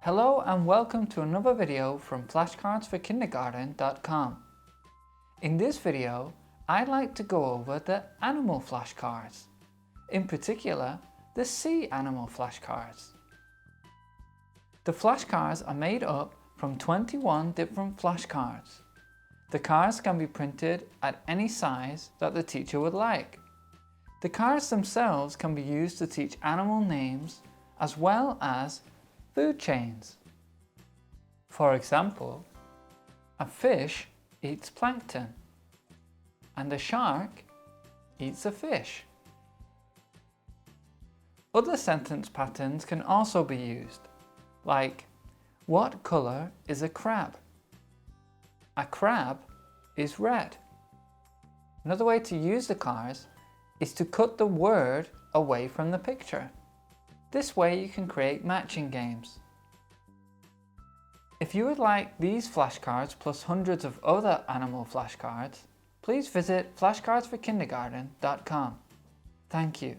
Hello and welcome to another video from flashcardsforkindergarten.com. In this video, I'd like to go over the animal flashcards, in particular the sea animal flashcards. The flashcards are made up from 21 different flashcards. The cards can be printed at any size that the teacher would like. The cards themselves can be used to teach animal names as well as food chains. For example, a fish eats plankton and a shark eats a fish. Other sentence patterns can also be used, like, what colour is a crab? A crab is red. Another way to use the cards is to cut the word away from the picture. This way you can create matching games. If you would like these flashcards plus hundreds of other animal flashcards, please visit flashcardsforkindergarten.com. Thank you.